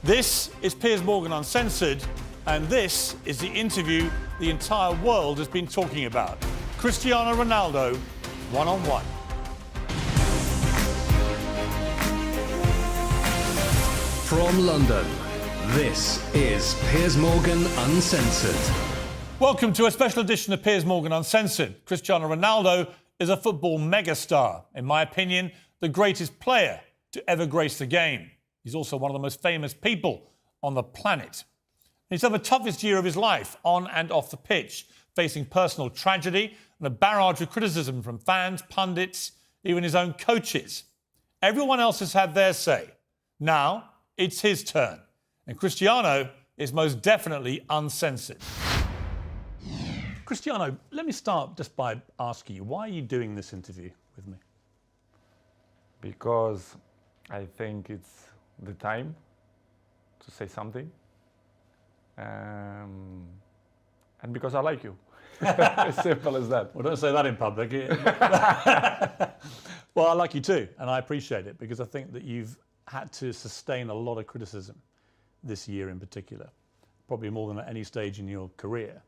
This is Piers Morgan Uncensored, and this is the interview the entire world has been talking about. Cristiano Ronaldo, one-on-one. From London, this is Piers Morgan Uncensored. Welcome to a special edition of Piers Morgan Uncensored. Cristiano Ronaldo is a football megastar. In my opinion, the greatest player to ever grace the game. He's also one of the most famous people on the planet. He's had the toughest year of his life, on and off the pitch, facing personal tragedy and a barrage of criticism from fans, pundits, even his own coaches. Everyone else has had their say. Now, it's his turn. And Cristiano is most definitely uncensored. Cristiano, let me start just by asking you, why are you doing this interview with me? Because I think it's the time to say something. And because I like you. As simple as that. Well, don't say that in public. Well, I like you too, and I appreciate it, because I think that you've had to sustain a lot of criticism this year in particular, probably more than at any stage in your career.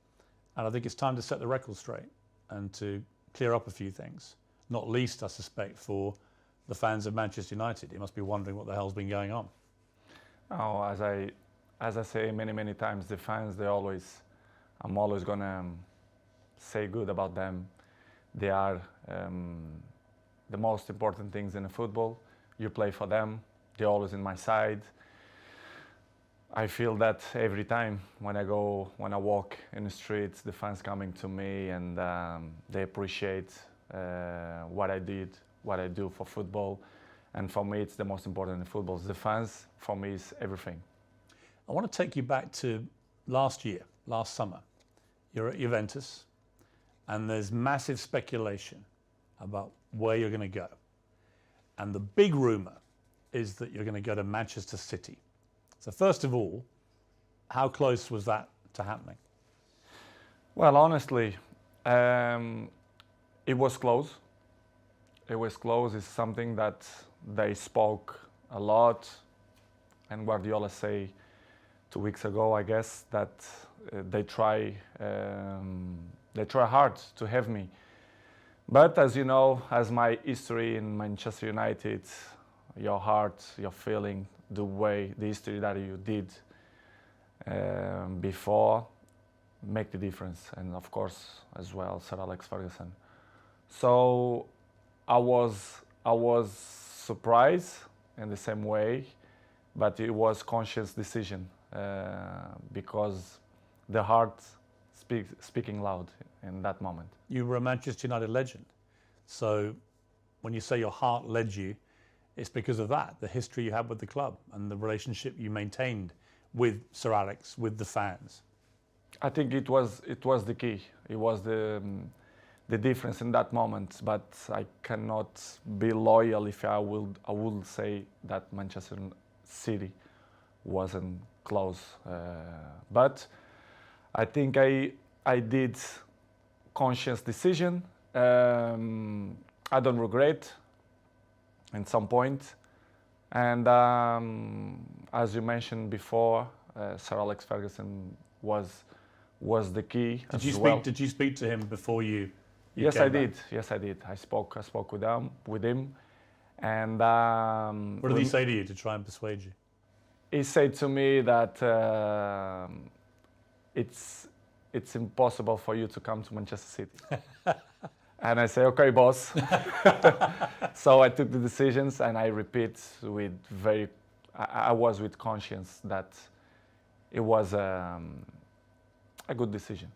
And I think it's time to set the record straight and to clear up a few things, not least, I suspect, for the fans of Manchester United. You must be wondering what the hell's been going on. Oh, as I say many times, the fans, I'm always gonna say good about them. They are the most important things in the football. You play for them. They're always in my side. I feel that every time when I walk in the streets, the fans coming to me and they appreciate what I do for football. And for me, it's the most important in football. The fans, for me, is everything. I want to take you back to last summer. You're at Juventus, and there's massive speculation about where you're going to go. And the big rumour is that you're going to go to Manchester City. So first of all, how close was that to happening? Well, honestly, it was close. It was close. It's something that they spoke a lot, and Guardiola say 2 weeks ago, I guess, that they try hard to have me. But as you know, as my history in Manchester United, your heart, your feeling, the history that you did before, make the difference. And of course, as well, Sir Alex Ferguson. So I was surprised in the same way, but it was conscious decision because the heart speaking loud in that moment. You were a Manchester United legend. So when you say your heart led you, it's because of that, the history you had with the club and the relationship you maintained with Sir Alex, with the fans. I think it was the key. It was the difference in that moment. But I cannot be loyal if I will say that Manchester City wasn't close. But I think I did conscious decision. I don't regret at some point. And as you mentioned before, Sir Alex Ferguson was the key. Did you speak to him before you Yes, came I back? did. Yes, I did. I spoke with him, and What did he say to you to try and persuade you? he said to me that it's impossible for you to come to Manchester City. And I say, okay, boss. So I took the decisions, and I repeat I was with conscience that it was a good decision.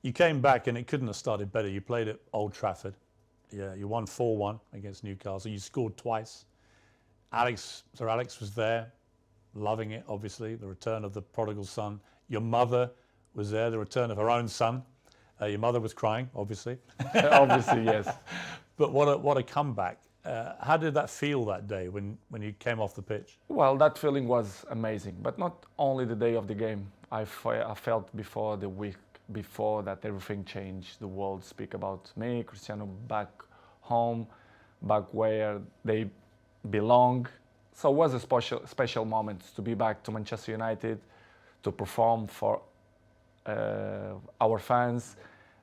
You came back and it couldn't have started better. You played at Old Trafford. Yeah, you won 4-1 against Newcastle. You scored twice. Sir Alex was there, loving it, obviously, the return of the prodigal son. Your mother was there, the return of her own son. Your mother was crying, obviously. Obviously, yes. But what a comeback. How did that feel that day when you came off the pitch? Well, that feeling was amazing, but not only the day of the game. I felt before the week before that everything changed. The world speak about me, Cristiano, back home, back where they belong. So it was a special moment to be back to Manchester United, to perform for our fans,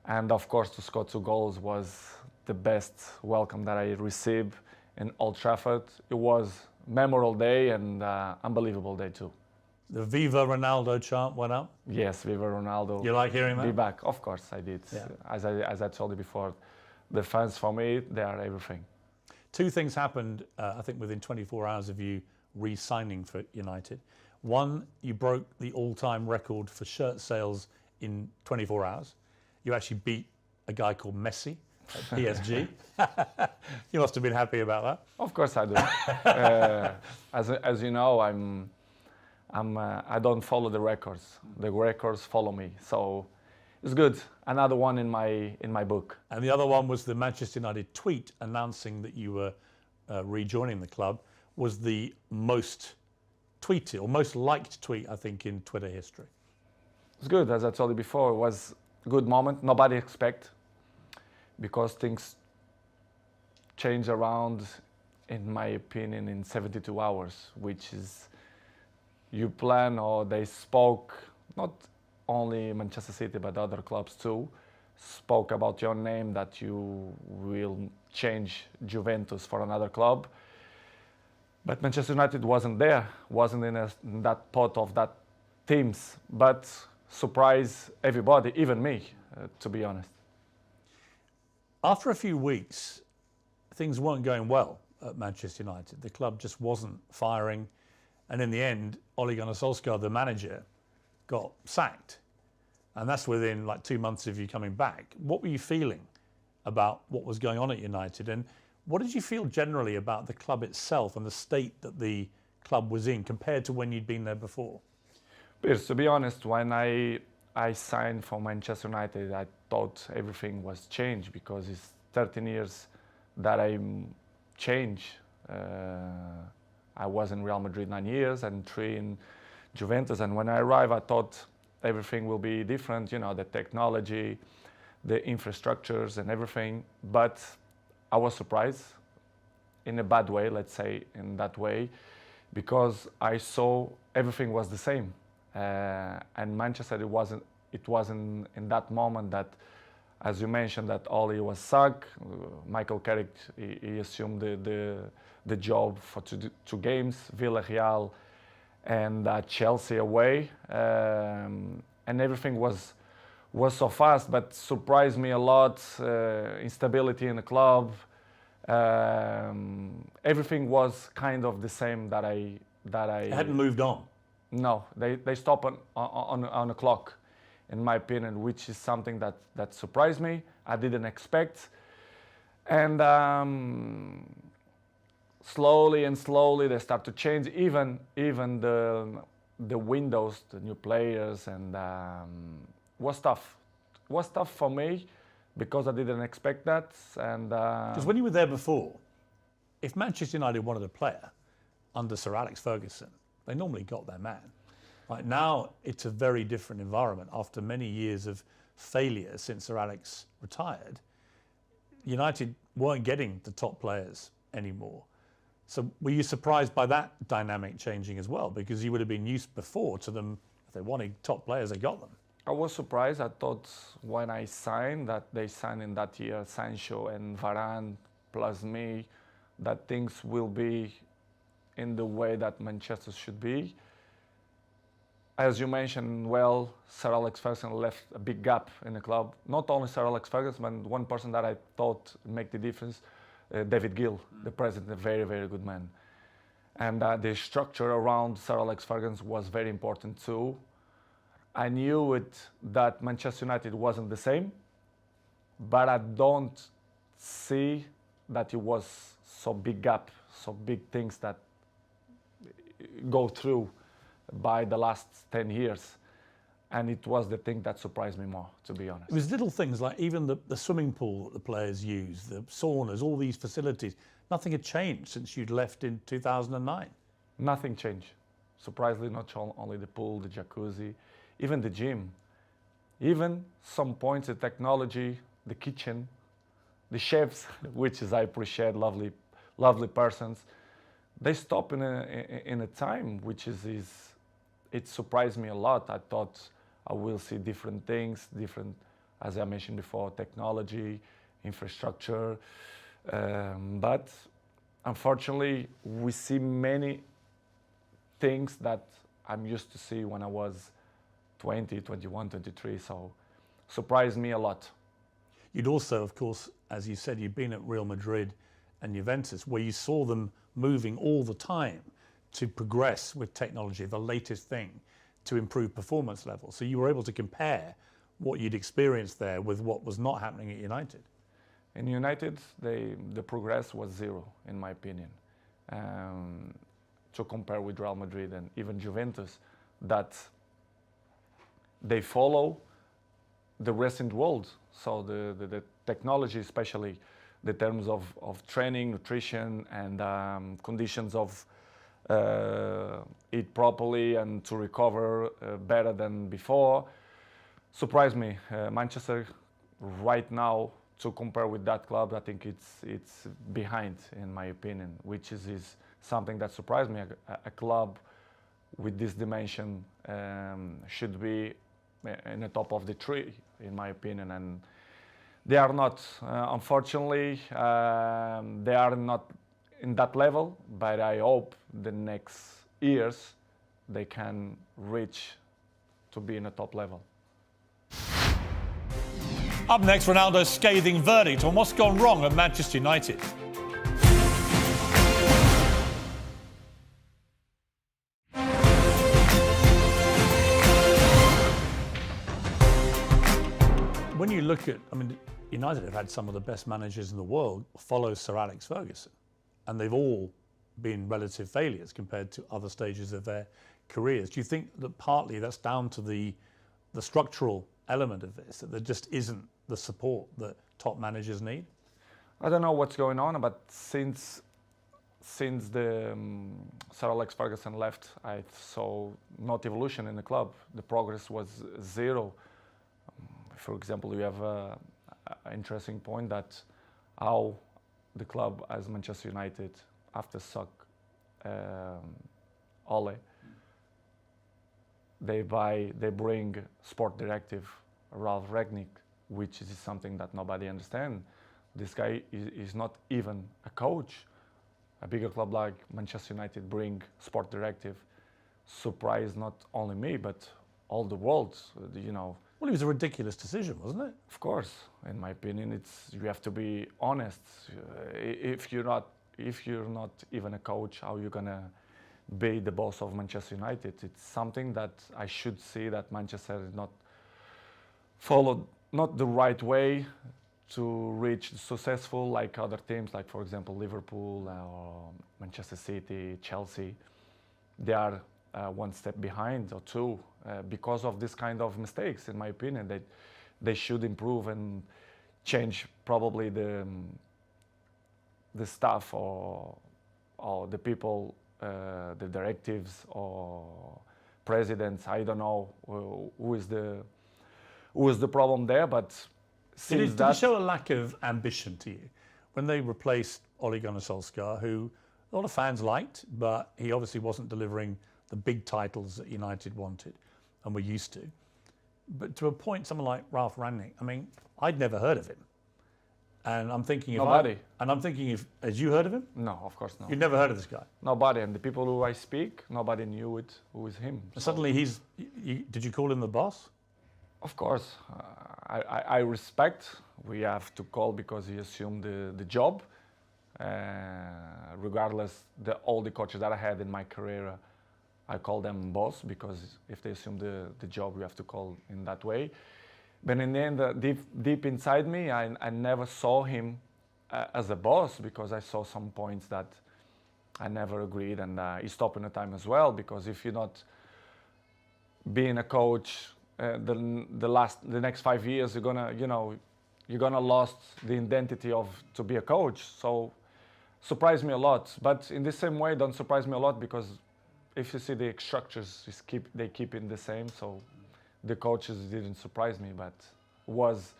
and of course to score 2 goals was the best welcome that I received in Old Trafford. It was a memorable day and unbelievable day too. The Viva Ronaldo chant went up. Yes, Viva Ronaldo. You like hearing that? Be back, of course I did. Yeah. As I told you before, the fans for me, they are everything. 2 things happened, I think, within 24 hours of you re-signing for United. One, you broke the all-time record for shirt sales in 24 hours. You actually beat a guy called Messi at PSG. You must have been happy about that. Of course I do. As you know, I don't follow the records. The records follow me. So it's good. Another one in my book. And the other one was the Manchester United tweet announcing that you were rejoining the club was the most tweeted or most liked tweet, I think, in Twitter history. It's good. As I told you before, it was a good moment. Nobody expect, because things change around, in my opinion, in 72 hours, which is you plan, or they spoke, not only Manchester City but other clubs too, spoke about your name, that you will change Juventus for another club. But Manchester United wasn't there, wasn't in that pot of that teams, but surprised everybody, even me, to be honest. After a few weeks, things weren't going well at Manchester United. The club just wasn't firing. And in the end, Ole Gunnar Solskjaer, the manager, got sacked. And that's within like 2 months of you coming back. What were you feeling about what was going on at United? And what did you feel generally about the club itself and the state that the club was in compared to when you'd been there before? Piers, to be honest, when I signed for Manchester United, I thought everything was changed, because it's 13 years that I changed. I was in Real Madrid 9 years and 3 in Juventus. And when I arrived, I thought everything will be different, you know, the technology, the infrastructures and everything. But I was surprised in a bad way, let's say in that way, because I saw everything was the same. And Manchester, it wasn't in that moment that, as you mentioned, that Oli was sacked. Michael Carrick, he assumed the job for 2 games, Villarreal and Chelsea away, and everything was so fast, but surprised me a lot. Instability in the club, everything was kind of the same that I It hadn't moved on. No, they stopped on a clock, in my opinion, which is something that surprised me. I didn't expect, and slowly they start to change. Even the windows, the new players, and was tough. It was tough for me because I didn't expect that. And because when you were there before, if Manchester United wanted a player under Sir Alex Ferguson, they normally got their man. Right now, it's a very different environment. After many years of failure since Sir Alex retired, United weren't getting the top players anymore. So were you surprised by that dynamic changing as well? Because you would have been used before to them, if they wanted top players, they got them. I was surprised. I thought when I signed, that they signed in that year Sancho and Varane plus me, that things will be in the way that Manchester should be. As you mentioned, well, Sir Alex Ferguson left a big gap in the club. Not only Sir Alex Ferguson, but one person that I thought make the difference, David Gill, the president, a very, very good man. And the structure around Sir Alex Ferguson was very important too. I knew that Manchester United wasn't the same, but I don't see that it was so big gap, so big things that go through by the last 10 years. And it was the thing that surprised me more, to be honest. It was little things like even the swimming pool that the players use, the saunas, all these facilities. Nothing had changed since you'd left in 2009. Nothing changed. Surprisingly, not only the pool, the jacuzzi, even the gym. Even some points, the technology, the kitchen, the chefs, which is I appreciate, lovely persons. they stop in a time which is it surprised me a lot. I thought I will see different things, different, as I mentioned before, technology, infrastructure, but unfortunately we see many things that I'm used to see when I was 20, 21, 23, so surprised me a lot. You'd also, of course, as you said, you've been at Real Madrid and Juventus, where you saw them moving all the time to progress with technology, the latest thing, to improve performance levels. So you were able to compare what you'd experienced there with what was not happening at United. In United, the progress was zero, in my opinion. To compare with Real Madrid and even Juventus, that they follow the recent world. So the technology, especially the terms of training, nutrition, and conditions of eat properly and to recover better than before, surprised me. Manchester right now, to compare with that club, I think it's behind, in my opinion, which is something that surprised me. A club with this dimension should be in the top of the tree, in my opinion, and they are not. Unfortunately, they are not in that level, but I hope the next years they can reach to be in a top level. Up next, Ronaldo's scathing verdict on what's gone wrong at Manchester United. When you look at, United have had some of the best managers in the world follow Sir Alex Ferguson, and they've all been relative failures compared to other stages of their careers. Do you think that partly that's down to the structural element of this, that there just isn't the support that top managers need? I don't know what's going on, but since the Sir Alex Ferguson left, I saw not evolution in the club. The progress was zero. For example, you have an interesting point that how the club as Manchester United, after Ole, they bring sport directive Ralph Rangnick, which is something that nobody understands. This guy is not even a coach. A bigger club like Manchester United bring sport directive, surprised not only me but all the world. Well, it was a ridiculous decision, wasn't it? Of course, in my opinion, you have to be honest. If you're not even a coach, how are you gonna be the boss of Manchester United? It's something that I should see that Manchester is not followed, not the right way to reach successful like other teams, like for example Liverpool or Manchester City, Chelsea. They are one step behind or two because of this kind of mistakes. In my opinion, they should improve and change probably the staff or the people, the directives or presidents. I don't know who is the problem there, but since did it show a lack of ambition to you when they replaced Ole Gunnar Solskjaer, who a lot of fans liked, but he obviously wasn't delivering the big titles that United wanted and were used to. But to appoint someone like Ralph Rangnick, I'd never heard of him. And I'm thinking had you heard of him? No, of course not. You'd never heard of this guy? Nobody, and the people who I speak, nobody knew it, who is him. So suddenly did you call him the boss? Of course, I respect. We have to call because he assumed the job. Regardless, all the coaches that I had in my career, I call them boss because if they assume the job, you have to call in that way. But in the end, deep inside me, I never saw him as a boss because I saw some points that I never agreed, and he stopped in the time as well. Because if you're not being a coach, the next 5 years, you're gonna lost the identity of to be a coach. So surprised me a lot. But in the same way, don't surprise me a lot because if you see the structures, they keep it the same. So the coaches didn't surprise me, but was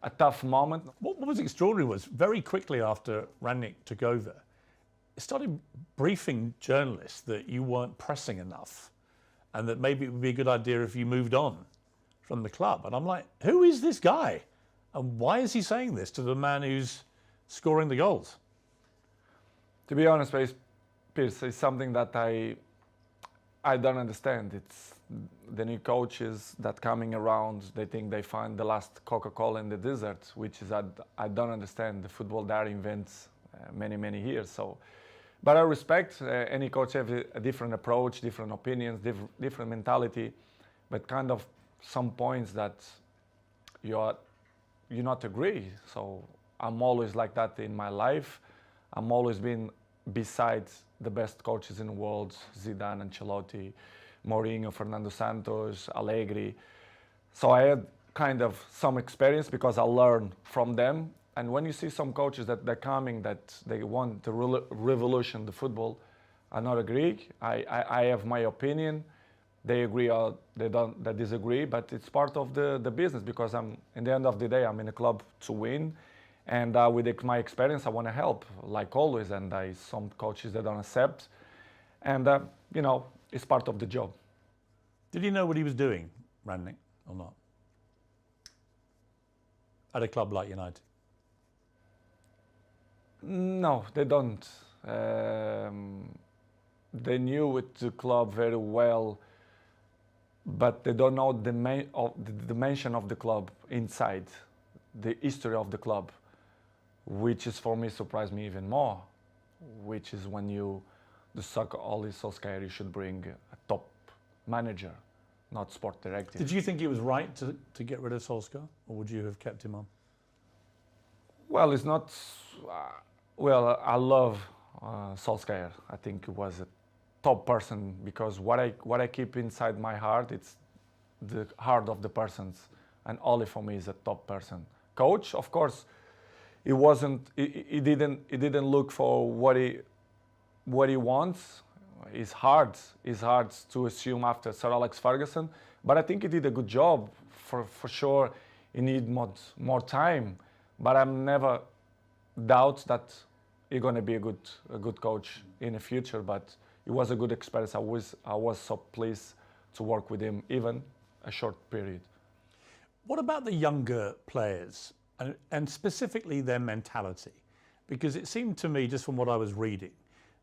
a tough moment. What was extraordinary was very quickly after Rangnick took over, started briefing journalists that you weren't pressing enough and that maybe it would be a good idea if you moved on from the club. And I'm like, who is this guy? And why is he saying this to the man who's scoring the goals? To be honest, Piers, it's something that I don't understand. It's the new coaches that coming around, they think they find the last Coca-Cola in the desert, which is I don't understand. The football there invents many years. So, but I respect any coach have a different approach, different opinions, different mentality, but kind of some points that you not agree. So I'm always like that in my life. I'm always been besides the best coaches in the world, Zidane, Ancelotti, Mourinho, Fernando Santos, Allegri. So I had kind of some experience because I learned from them. And when you see some coaches that they're coming, that they want to revolution the football, I not agree. I have my opinion. They agree or they disagree, but it's part of the business because in the end of the day, I'm in a club to win. And with my experience, I want to help, like always. And some coaches that don't accept. And, it's part of the job. Did he know what he was doing, Rangnick, or not? At a club like United? No, they don't. They knew the club very well, but they don't know the dimension of the club inside, the history of the club, which is for me surprised me even more, which is when the soccer, Ole Solskjaer, you should bring a top manager, not sport director. Did you think it was right to get rid of Solskjaer, or would you have kept him on? Well, it's not. Well, I love Solskjaer. I think he was a top person because what I keep inside my heart, it's the heart of the persons, and Ole for me is a top person. Coach, of course, he wasn't. He didn't look for what he wants. It's hard to assume after Sir Alex Ferguson, but I think he did a good job. For sure, he need more time, but I'm never doubt that he's going to be a good coach in the future. But it was a good experience. I was so pleased to work with him, even a short period. What about the younger players and specifically their mentality? Because it seemed to me, just from what I was reading,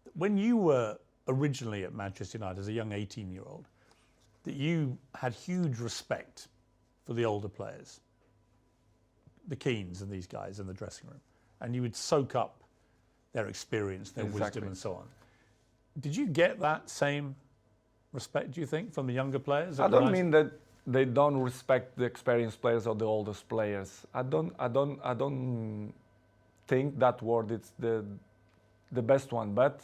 that when you were originally at Manchester United as a young 18-year-old, that you had huge respect for the older players, the Keanes and these guys in the dressing room, and you would soak up their experience, their wisdom and so on. Did you get that same respect, do you think, from the younger players? I don't mean that they don't respect the experienced players or the oldest players. I don't think that word is the best one, but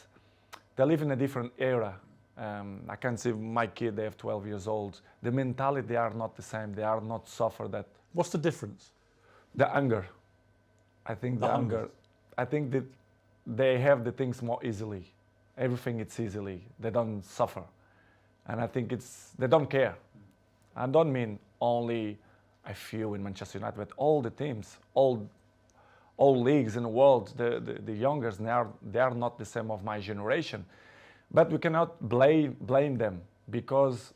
they live in a different era. I can see my kid, they have 12 years old. The mentality, they are not the same. They are not suffer that. What's the difference? The anger. I think the anger. I think that they have the things more easily. Everything it's easily. They don't suffer. And I think they don't care. I don't mean only a few in Manchester United, but all the teams, all leagues in the world, the youngers, they are not the same of my generation. But we cannot blame them because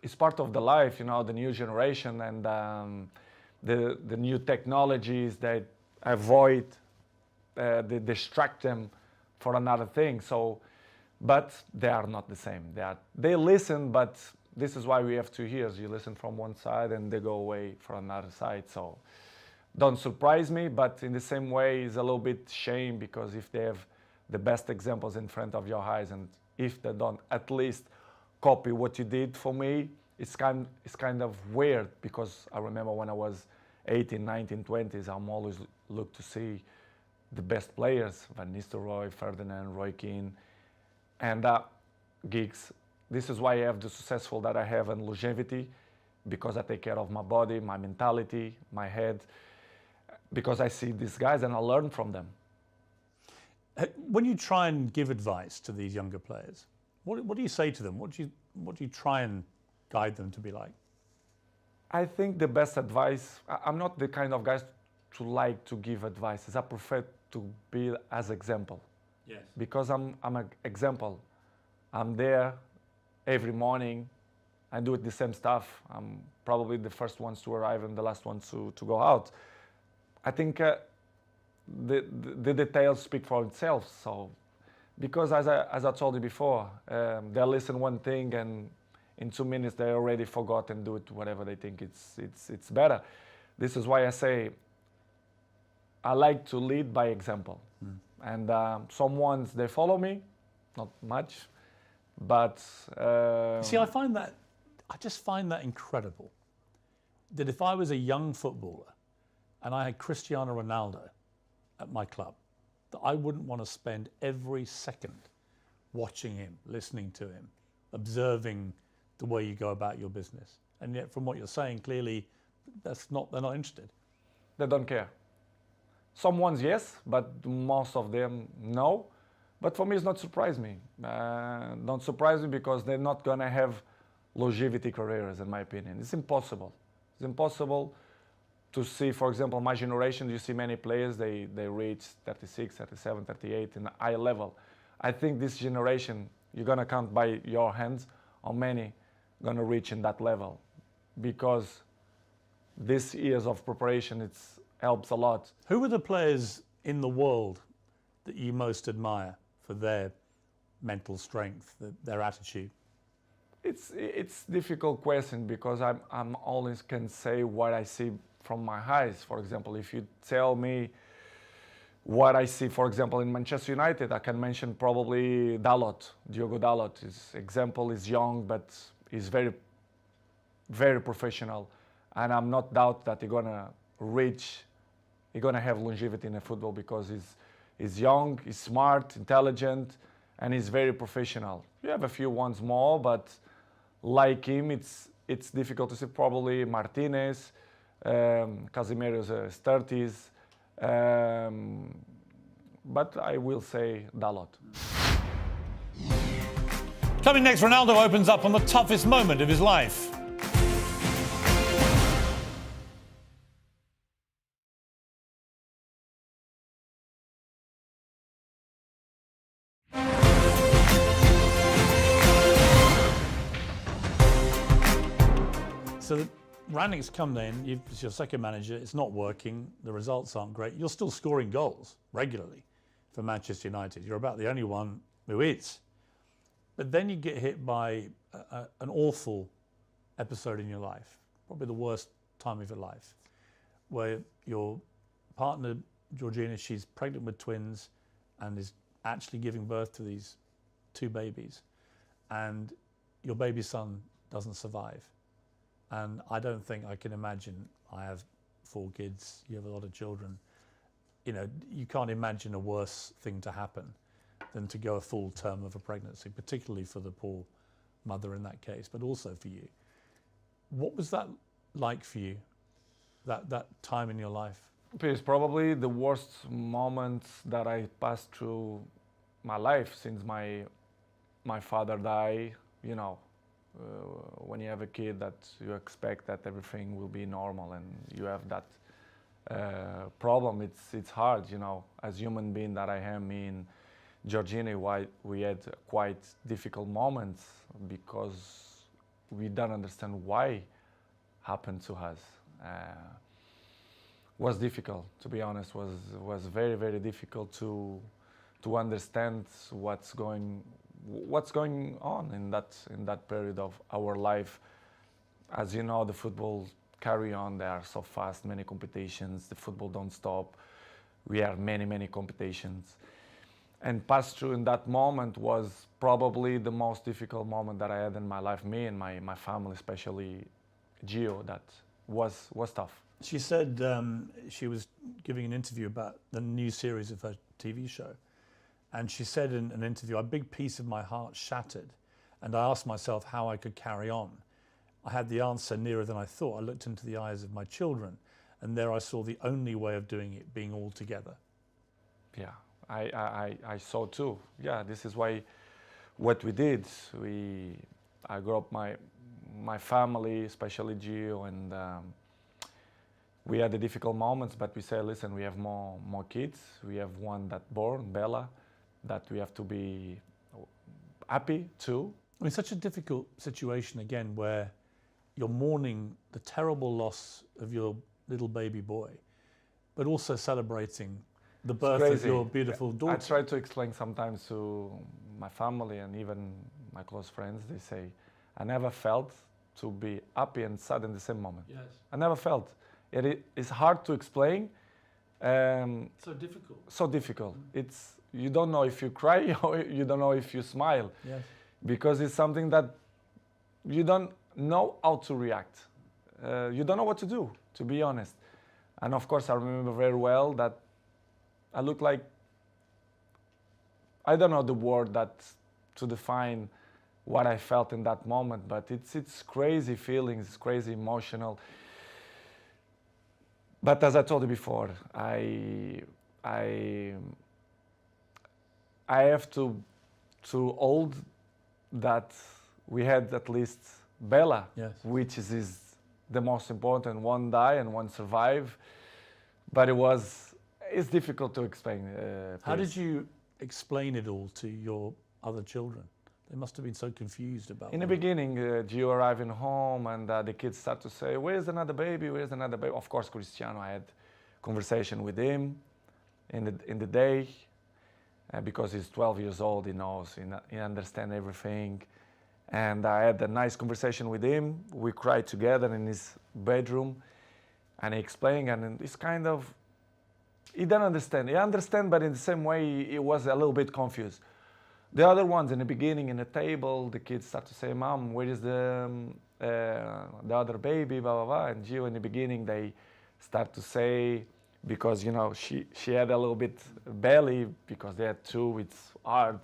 it's part of the life, the new generation and the new technologies that avoid, they distract them for another thing. So, but they are not the same. They listen, but this is why we have 2 years. You listen from one side and they go away for another side. So don't surprise me, but in the same way, it's a little bit shame because if they have the best examples in front of your eyes and if they don't at least copy what you did for me, it's kind of weird because I remember when I was 18, 19, 20s, I'm always look to see the best players, Van Nistelrooy, Ferdinand, Roy Keane, and Giggs. This is why I have the successful that I have in longevity, because I take care of my body, my mentality, my head, because I see these guys and I learn from them. When you try and give advice to these younger players, what do you say to them? What do you try and guide them to be like? I think the best advice, I'm not the kind of guy to like to give advice. I prefer to be as example. Yes. Because I'm an example. I'm there every morning. I do it the same stuff. I'm probably the first ones to arrive and the last ones to go out. I think the details speak for itself. So, because as I told you before, they listen one thing and in 2 minutes they already forgot and do it whatever they think it's better. This is why I say I like to lead by example. And some ones they follow me, not much, but See, I just find that incredible. That if I was a young footballer and I had Cristiano Ronaldo at my club, that I wouldn't want to spend every second watching him, listening to him, observing the way you go about your business. And yet, from what you're saying, clearly, they're not interested. they don't care. Some ones yes, but most of them no. But for me, it's not surprise me. Don't surprise me because they're not gonna have longevity careers, in my opinion. It's impossible. It's impossible to see, for example, my generation, you see many players, they reach 36, 37, 38 in a high level. I think this generation, you're gonna count by your hands how many gonna reach in that level, because this years of preparation, helps a lot. Who are the players in the world that you most admire for their mental strength, their attitude? It's difficult question because I'm always can say what I see from my eyes. For example, if you tell me what I see, for example, in Manchester United, I can mention probably Dalot, Diogo Dalot. His example is young, but he's very, very professional, and I'm not doubt that he's gonna have longevity in the football because he's young, he's smart, intelligent, and he's very professional. You have a few ones more, but like him, it's difficult to see. Probably Martinez, Casemiro's 30s, but I will say Dalot. Coming next, Ronaldo opens up on the toughest moment of his life. So Rangnick's come then, it's your second manager, it's not working, the results aren't great. You're still scoring goals regularly for Manchester United. You're about the only one who is. But then you get hit by an awful episode in your life, probably the worst time of your life, where your partner, Georgina, she's pregnant with twins and is actually giving birth to these 2 babies. And your baby son doesn't survive. And I don't think I can imagine, I have 4 kids, you have a lot of children, you know, you can't imagine a worse thing to happen than to go a full term of a pregnancy, particularly for the poor mother in that case, but also for you. What was that like for you, that time in your life? It's probably the worst moment that I passed through my life since my father died, you know. When you have a kid that you expect that everything will be normal and you have that problem, it's hard, you know. As human being that I am, me and Georgina, we had quite difficult moments because we don't understand why happened to us. Was difficult, to be honest. Was very, very difficult to understand what's going on in that period of our life. As you know, the football carry on. They are so fast, many competitions. The football don't stop. We have many competitions. And pass through in that moment was probably the most difficult moment that I had in my life. Me and my family, especially Gio, that was tough. She said she was giving an interview about the new series of her TV show. And she said in an interview, a big piece of my heart shattered. And I asked myself how I could carry on. I had the answer nearer than I thought. I looked into the eyes of my children, and there I saw the only way of doing it, being all together. Yeah, I saw too. Yeah, this is why what we did. I grew up my family, especially Gio, and we had the difficult moments, but we said, listen, we have more kids. We have one that born, Bella. that we have to be happy too. I mean, such a difficult situation again, where you're mourning the terrible loss of your little baby boy, but also celebrating the birth of your beautiful daughter. I try to explain sometimes to my family and even my close friends. They say, I never felt to be happy and sad in the same moment. Yes. I never felt. It's hard to explain. So difficult. So difficult. You don't know if you cry or you don't know if you smile. Yes. Because it's something that you don't know how to react. You don't know what to do, to be honest. And of course, I remember very well that I look like, I don't know the word that to define what I felt in that moment, but it's crazy feelings, it's crazy emotional. But as I told you before, I have to hold that we had at least Bella, yes, which is the most important. One die and one survive, but it's difficult to explain. How did you explain it all to your other children? They must have been so confused about it. In the beginning, Gio arriving home and the kids start to say, where's another baby, where's another baby? Of course, Cristiano, I had conversation with him in the day, because he's 12 years old, he knows, he understands everything. And I had a nice conversation with him. We cried together in his bedroom, and he explained, and it's kind of, he didn't understand. He understand, but in the same way, he was a little bit confused. The other ones in the beginning, in the table, the kids start to say, Mom, where is the other baby, blah, blah, blah. And Gio, in the beginning, they start to say, because, you know, she had a little bit belly, because they had two, it's hard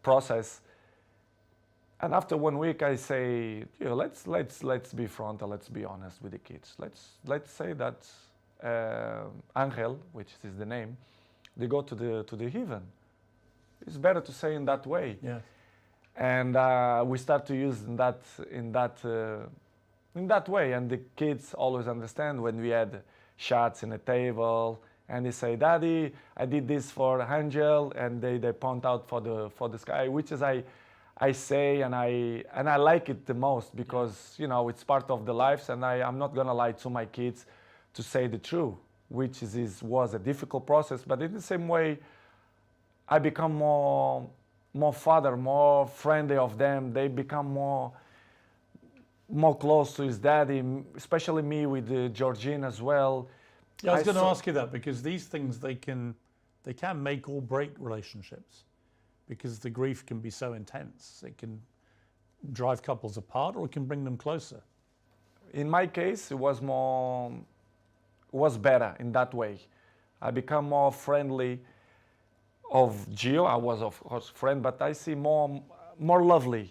process. And after 1 week, I say, you know, let's be frontal, let's be honest with the kids. Let's say that Angel, which is the name, they go to the heaven. It's better to say in that way. Yeah. And we start to use in that way, and the kids always understand when we had shots in the table, and they say, Daddy, I did this for Angel, and they point out for the sky, which is I say, and I like it the most, because you know it's part of the lives, and I'm not gonna lie to my kids to say the truth, which was a difficult process, but in the same way, I become more father, more friendly of them. They become more close to his daddy, especially me with Georgine as well. Yeah, I was going to ask you that, because these things, they can make or break relationships, because the grief can be so intense. It can drive couples apart, or it can bring them closer. In my case, it was better in that way. I become more friendly of Gio. I was of course friend, but I see more lovely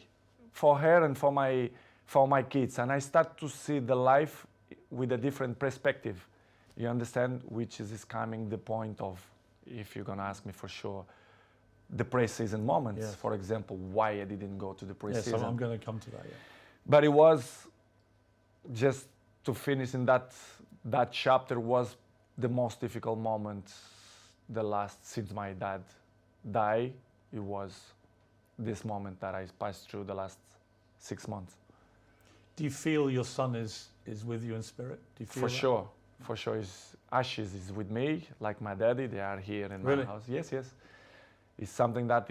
for her and for my kids, and I start to see the life with a different perspective. You understand, which is coming the point of, if you're gonna ask me for sure, the pre-season moments. Yes. For example, why I didn't go to the pre-season. Yes, I'm going to come to that. Yeah. But it was just to finish in that chapter was the most difficult moment. The last, since my dad died, it was this moment that I passed through the last 6 months. Do you feel your son is with you in spirit? Do you feel For that? sure, for sure. His ashes is with me, like my daddy. They are here in Really? my house. Yes, yes. It's something that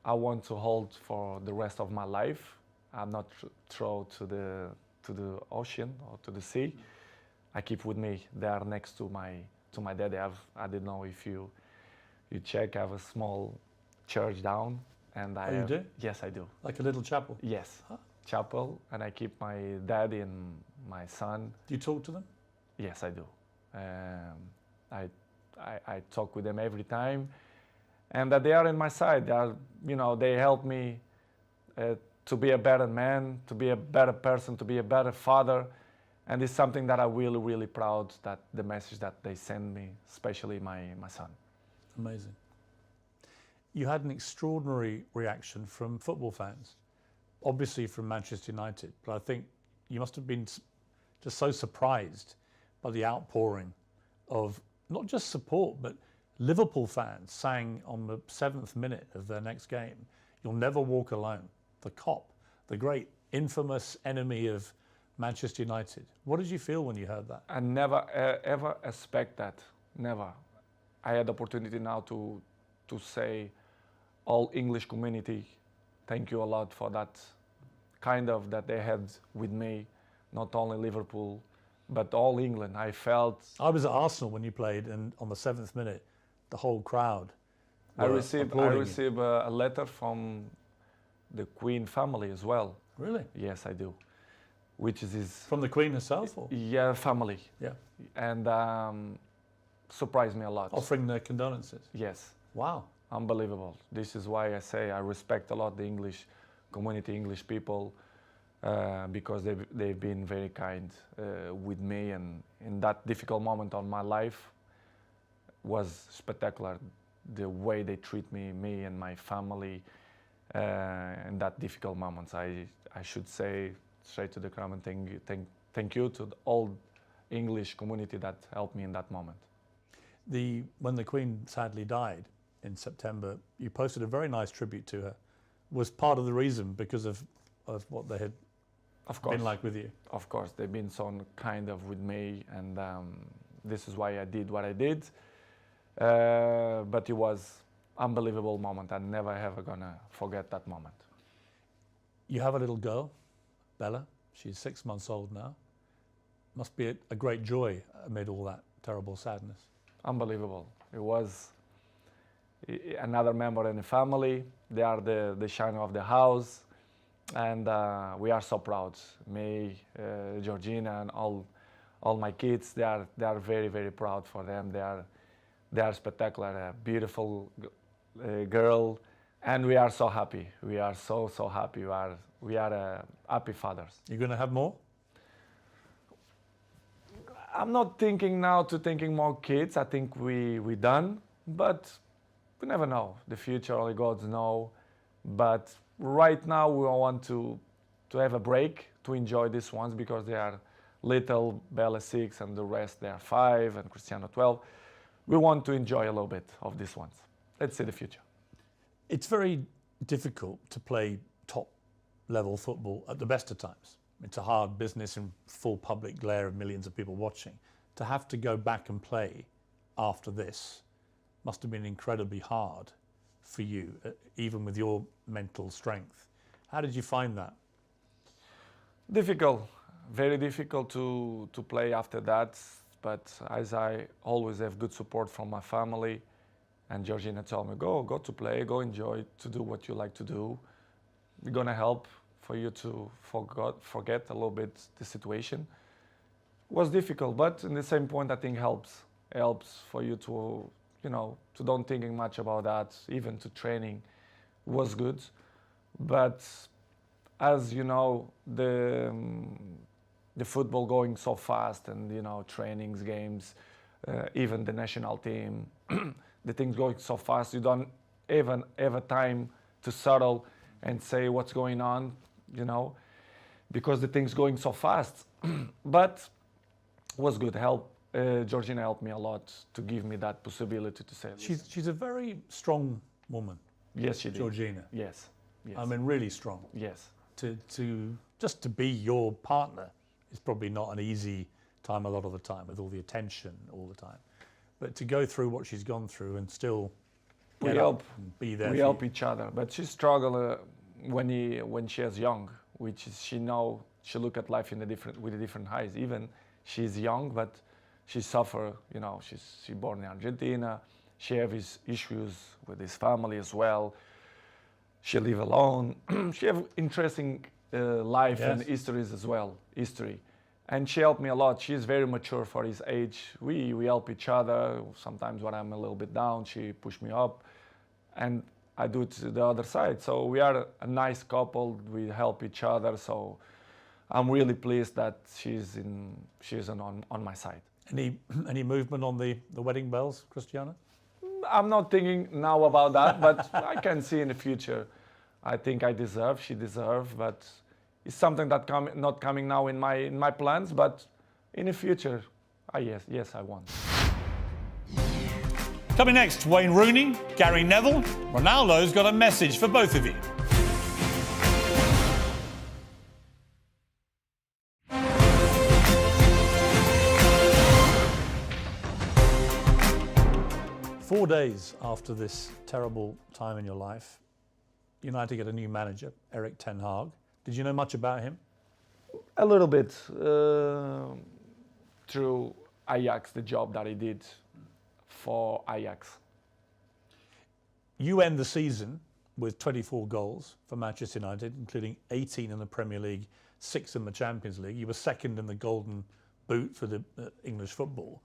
I want to hold for the rest of my life. I'm not throw to the ocean or to the sea. I keep with me. They are next to my daddy. I don't know if you check. I have a small church down, and you do? Yes, I do. Like a little chapel? Yes, Huh? chapel, and I keep my daddy and my son. Do you talk to them? Yes, I do. I talk with them every time, and that they are in my side. They are, they help me to be a better man, to be a better person, to be a better father. And it's something that I'm really, really proud, that the message that they send me, especially my son. Amazing. You had an extraordinary reaction from football fans, obviously from Manchester United, but I think you must have been just so surprised by the outpouring of not just support, but Liverpool fans sang on the 7th minute of their next game, "You'll never walk alone." The Cop, the great infamous enemy of Manchester United. What did you feel when you heard that? I never ever expect that. Never. I had the opportunity now to say all English community, thank you a lot for that kind of that they had with me, not only Liverpool, but all England. I felt I was at Arsenal when you played, and on the 7th minute, the whole crowd I were received applauding you. a letter from the Queen family as well. Really? Yes, I do. Which is his From the Queen herself? Or? yeah family, Yeah. and surprised me a lot. Offering their condolences. Yes, Wow. unbelievable. This is why I say I respect a lot the English community, English people, because they've been very kind with me, and in that difficult moment on my life was spectacular. The way they treat me and my family in that difficult moments. I should say straight to the crowd and thank you to the all English community that helped me in that moment. When the Queen sadly died in September, you posted a very nice tribute to her. Was part of the reason because of what they had Of course, been like with you? of course, they've been so kind of with me, and this is why I did what I did. But it was unbelievable moment. I'm never ever gonna forget that moment. You have a little girl, Bella. She's 6 months old now. Must be a great joy amid all that terrible sadness. Unbelievable. It was another member in the family. They are the shine of the house, and we are so proud. Me, Georgina, and all my kids. They are very, very proud for them. They are spectacular. A beautiful girl, and we are so happy. We are so happy. We are happy fathers. You're going to have more? I'm not thinking now to thinking more kids. I think we done, but we never know. The future only God knows. But right now we want to have a break to enjoy these ones because they are little. Bella 6 and the rest they are 5 and Cristiano 12. We want to enjoy a little bit of these ones. Let's see the future. It's very difficult to play top level football at the best of times. It's a hard business in full public glare of millions of people watching. To have to go back and play after this must have been incredibly hard for you, even with your mental strength. How did you find that? Difficult, very difficult to play after that. But as I always have good support from my family, and Georgina told me, go to play, go enjoy, to do what you like to do. We're gonna help for you to forget a little bit the situation. It was difficult, but in the same point, I think helps for you to, to don't thinking much about that, even to training was good. But as you know, the football going so fast, and trainings, games, even the national team, the things going so fast, you don't even have a time to settle and say what's going on, because the things going so fast. But was good. Georgina helped me a lot to give me that possibility to say. She's a very strong woman. Yes, she did. Georgina. Yes. I mean, really strong. Yes. Just to be your partner is probably not an easy time a lot of the time, with all the attention all the time. But to go through what she's gone through and still get up and be there. We help each other. But she struggled when she was young, which is she look at life with a different eyes. Even she's young, but she suffer. She's born in Argentina. She have his issues with his family as well. She live alone. She have interesting life and histories as well. And she helped me a lot. She's very mature for his age. We help each other. Sometimes when I'm a little bit down, she push me up, and I do it to the other side. So we are a nice couple. We help each other. So I'm really pleased that she's on my side. Any movement on the wedding bells, Cristiano? I'm not thinking now about that, but I can see in the future. I think she deserves, but it's something that not coming now in my plans, but in the future, yes, I want. Coming next, Wayne Rooney, Gary Neville. Ronaldo's got a message for both of you. Four days after this terrible time in your life, United get a new manager, Erik ten Hag. Did you know much about him? A little bit through Ajax, the job that he did for Ajax. You end the season with 24 goals for Manchester United, including 18 in the Premier League, 6 in the Champions League. You were second in the Golden Boot for the English football.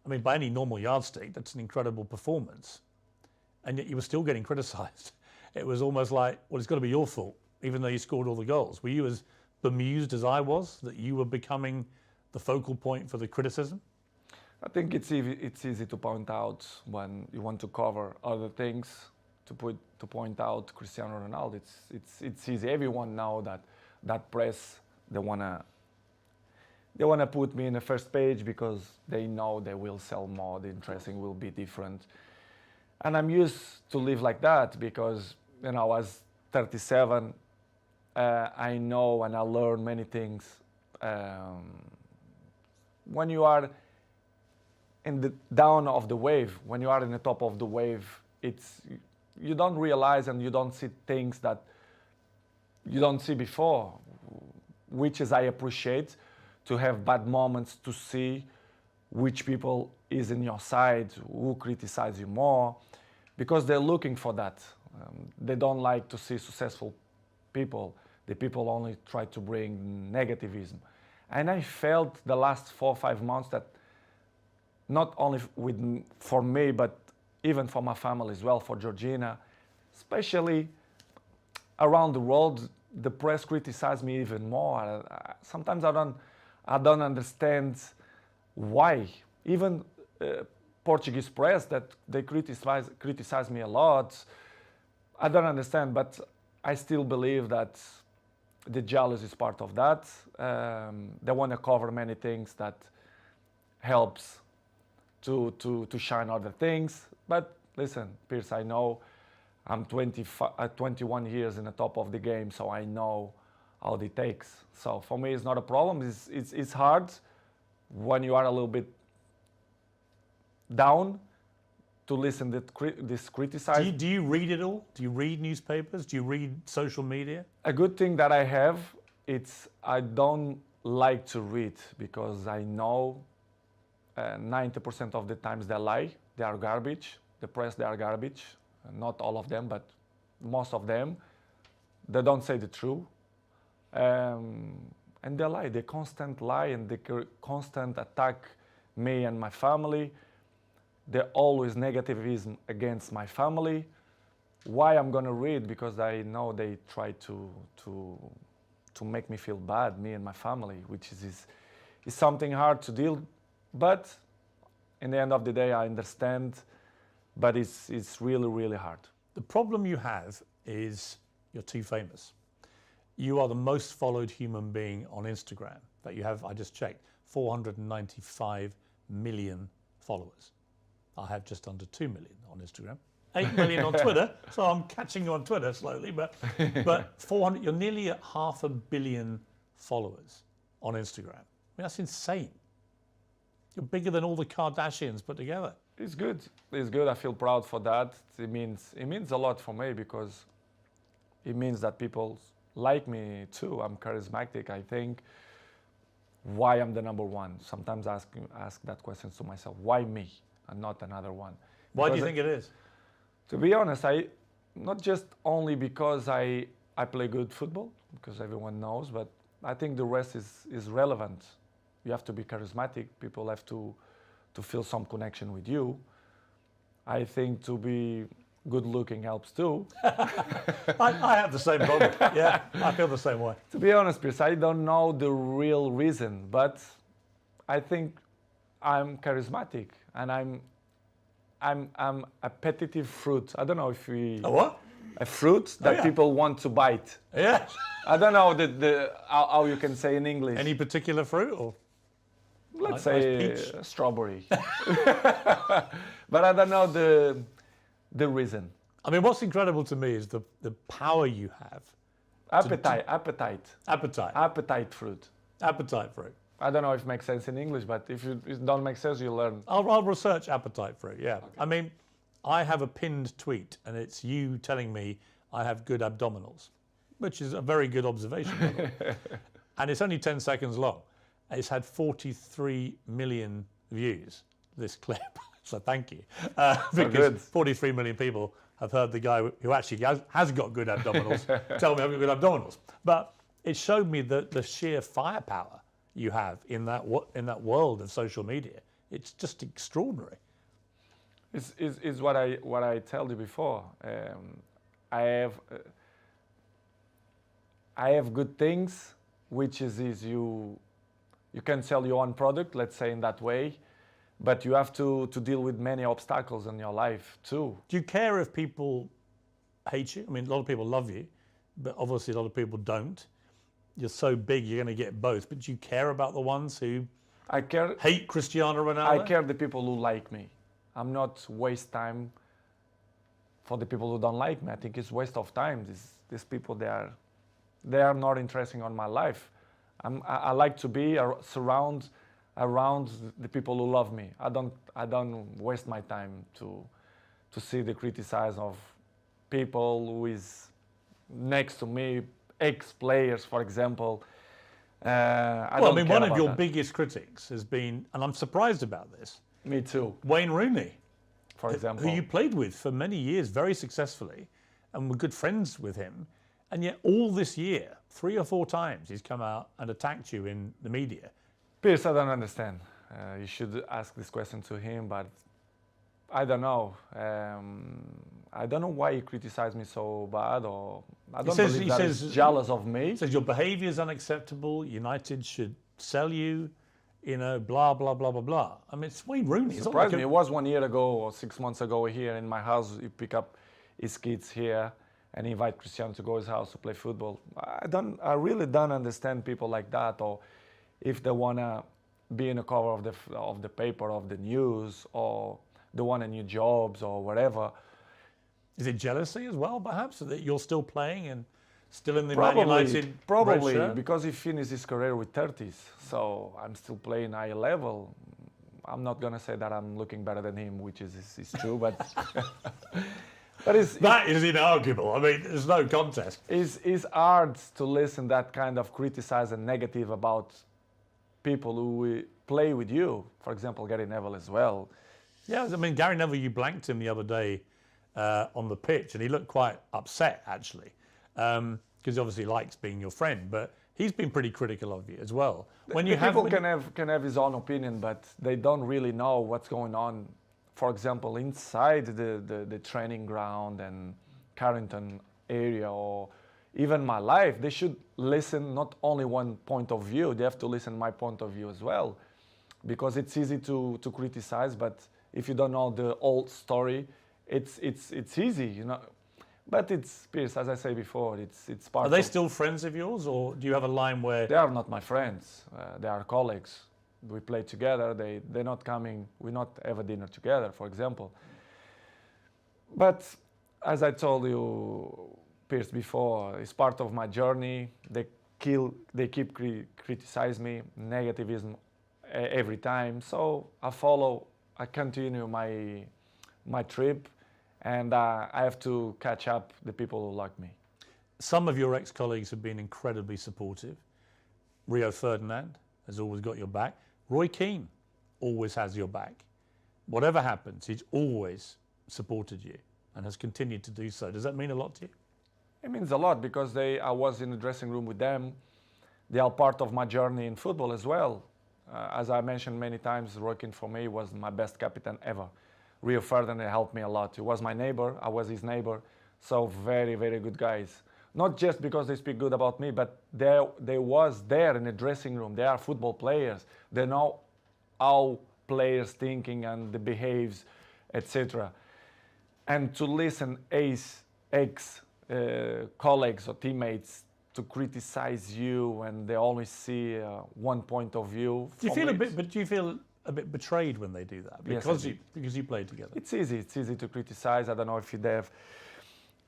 I mean, by any normal yardstick, that's an incredible performance. And yet you were still getting criticised. It was almost like, well, it's got to be your fault, even though you scored all the goals. Were you as bemused as I was that you were becoming the focal point for the criticism? I think it's easy to point out when you want to cover other things, to point out Cristiano Ronaldo. It's easy. Everyone know that press, they wanna put me in the first page because they know they will sell more, the interesting will be different. And I'm used to live like that because, I was 37, I know and I learn many things. When you are in the down of the wave, when you are in the top of the wave, you don't realize and you don't see things that you don't see before, which is I appreciate, to have bad moments, to see which people is in your side, who criticize you more, because they're looking for that. They don't like to see successful people. The people only try to bring negativism. And I felt the last 4 or 5 months that not only for me, but even for my family as well, for Georgina, especially around the world, the press criticized me even more. Sometimes I don't understand why. Even Portuguese press, that they criticize me a lot. I don't understand, but I still believe that the jealousy is part of that. They want to cover many things that helps to shine other things. But listen, Piers, I know I'm 21 years in the top of the game, so I know how it takes. So for me, it's not a problem. It's hard when you are a little bit down to listen to this criticism. Do you read it all? Do you read newspapers? Do you read social media? A good thing that I have, I don't like to read because I know 90% of the times they lie. They are garbage. The press, they are garbage. Not all of them, but most of them. They don't say the truth. And they lie. They constant lie and they constant attack me and my family. They're always negativism against my family. Why I'm gonna read? Because I know they try to make me feel bad, me and my family, which is something hard to deal. But in the end of the day, I understand. But it's really, really hard. The problem you have is you're too famous. You are the most followed human being on Instagram. That you have, I just checked, 495 million followers. I have just under 2 million on Instagram. 8 million on Twitter, so I'm catching you on Twitter slowly, but 400, you're nearly at 500 million followers on Instagram. I mean, that's insane. You're bigger than all the Kardashians put together. It's good. It's good. I feel proud for that. It means a lot for me because it means that people like me too. I'm charismatic. I think why I'm the number one. Sometimes I ask that question to myself. Why me and not another one? Why do you think it is? To be honest, not just only because I play good football, because everyone knows, but I think the rest is relevant. You have to be charismatic. People have to feel some connection with you. I think to be good looking helps too. I have the same problem. Yeah, I feel the same way. To be honest, Piers, I don't know the real reason, but I think I'm charismatic and I'm a appetitive fruit. I don't know if we... A what? A fruit that people want to bite. Yeah. I don't know how you can say in English. Any particular fruit or? let's Nice say peach. strawberry. But I don't know the reason. I mean, what's incredible to me is the power you have. Appetite Appetite fruit. fruit. I don't know if it makes sense in English, but if it don't make sense, you learn. I'll research appetite fruit, yeah. Okay. I mean, I have a pinned tweet, and it's you telling me I have good abdominals, which is a very good observation, by the way. And it's only 10 seconds long. It's had 43 million views, this clip. So thank you. Because 43 million people have heard the guy who actually has got good abdominals tell me I've got good abdominals. But it showed me the sheer firepower you have in that world of social media. It's just extraordinary. Is what I told you before. I have good things, which is you can sell your own product, let's say in that way, but you have to deal with many obstacles in your life too. Do you care if people hate you? I mean, a lot of people love you, but obviously a lot of people don't. You're so big, you're going to get both. But do you care about the ones who hate Cristiano Ronaldo? I care the people who like me. I'm not waste time for the people who don't like me. I think it's waste of time. These people, they are not interesting on my life. I like to be around the people who love me. I don't waste my time to see the criticize of people who is next to me, ex-players, for example. I mean, one of your biggest critics has been, and I'm surprised about this. Me too. Wayne Rooney, for example, who you played with for many years very successfully, and were good friends with him. And yet all this year, 3 or 4 times, he's come out and attacked you in the media. Piers, I don't understand. You should ask this question to him, but I don't know. I don't know why he criticized me so bad, or I don't believe that he's jealous of me. He says your behaviour is unacceptable. United should sell you. Blah blah blah blah blah. I mean, it's Wayne Rooney. It surprised me. It was 1 year ago or 6 months ago here in my house. You pick up his kids here and invite Cristiano to go to his house to play football. I really don't understand people like that, or if they wanna be in the cover of the paper, of the news, or they want a new jobs or whatever. Is it jealousy as well, perhaps, that you're still playing and still in the Man United? Probably, because he finished his career with 30s. So I'm still playing high level. I'm not gonna say that I'm looking better than him, which is true, but that is inarguable. I mean, there's no contest. It's hard to listen that kind of criticize and negative about people who play with you. For example, Gary Neville as well. Yeah, I mean, Gary Neville, you blanked him the other day on the pitch, and he looked quite upset, actually, because he obviously likes being your friend, but he's been pretty critical of you as well. People can have his own opinion, but they don't really know what's going on, for example, inside the training ground and Carrington area, or even my life. They should listen not only one point of view, they have to listen my point of view as well, because it's easy to criticize, but if you don't know the old story, it's easy, you know. But it's, Piers, as I say before, it's part of... Are they still friends of yours, or do you have a line where... They are not my friends. They are colleagues. We play together. They're not coming. We not have a dinner together, for example. But as I told you, Piers, before, it's part of my journey. They keep criticize me, negativism every time. So I continue my trip, and I have to catch up the people who like me. Some of your ex-colleagues have been incredibly supportive. Rio Ferdinand has always got your back. Roy Keane always has your back. Whatever happens, he's always supported you and has continued to do so. Does that mean a lot to you? It means a lot, because I was in the dressing room with them. They are part of my journey in football as well. As I mentioned many times, Roy Keane for me was my best captain ever. Rio Ferdinand helped me a lot. He was my neighbor, I was his neighbor. So very, very good guys. Not just because they speak good about me, but they was there in the dressing room. They are football players. They know how players thinking and the behaves, etc. And to listen ex colleagues or teammates to criticize you when they always see one point of view. Do you feel a bit betrayed when they do that? Yes, Because you played together. It's easy to criticize. I don't know if they have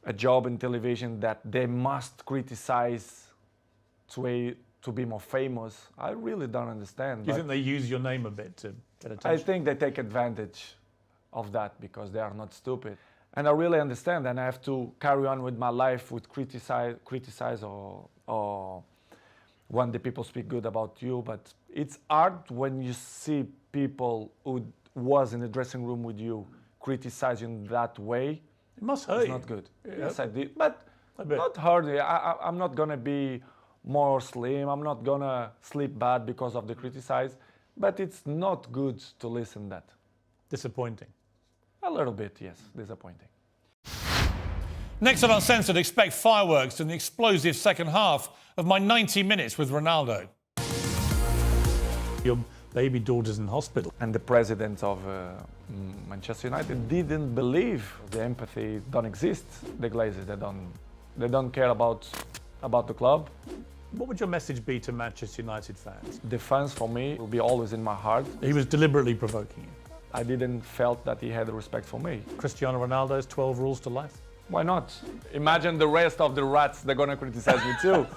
a job in television that they must criticize to be more famous. I really don't understand. Do you think they use your name a bit to get attention? I think they take advantage of that because they are not stupid. And I really understand, and I have to carry on with my life with criticize or when the people speak good about you. But it's hard when you see people who was in the dressing room with you criticize you in that way. It must hurt It's you. not good. Yeah. Yes, I did, but A bit. not hurt. I'm not gonna be more slim. I'm not gonna sleep bad because of the criticize. But it's not good to listen that. Disappointing. A little bit, yes, disappointing. Next on Uncensored, expect fireworks in the explosive second half of my 90 minutes with Ronaldo. Your baby daughter's in hospital. And the president of Manchester United didn't believe the empathy don't exist. The Glazers, they don't care about the club. What would your message be to Manchester United fans? The fans for me will be always in my heart. He was deliberately provoking you. I didn't felt that he had respect for me. Cristiano Ronaldo's 12 rules to life. Why not? Imagine the rest of the rats, they're gonna criticize me too.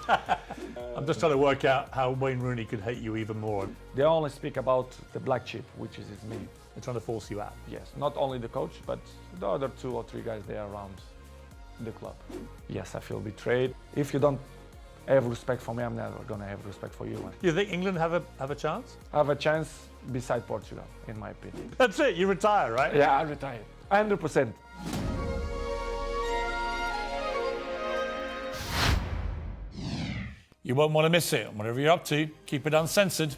I'm just trying to work out how Wayne Rooney could hate you even more. They only speak about the black sheep, which is me. They're trying to force you out. Yes, not only the coach, but the other 2 or 3 guys there around the club. Yes, I feel betrayed. If you don't have respect for me, I'm never gonna have respect for you. You think England have a chance? I have a chance beside Portugal, in my opinion. That's it, you retire, right? Yeah, I retired. 100%. You won't want to miss it. Whatever you're up to, keep it uncensored.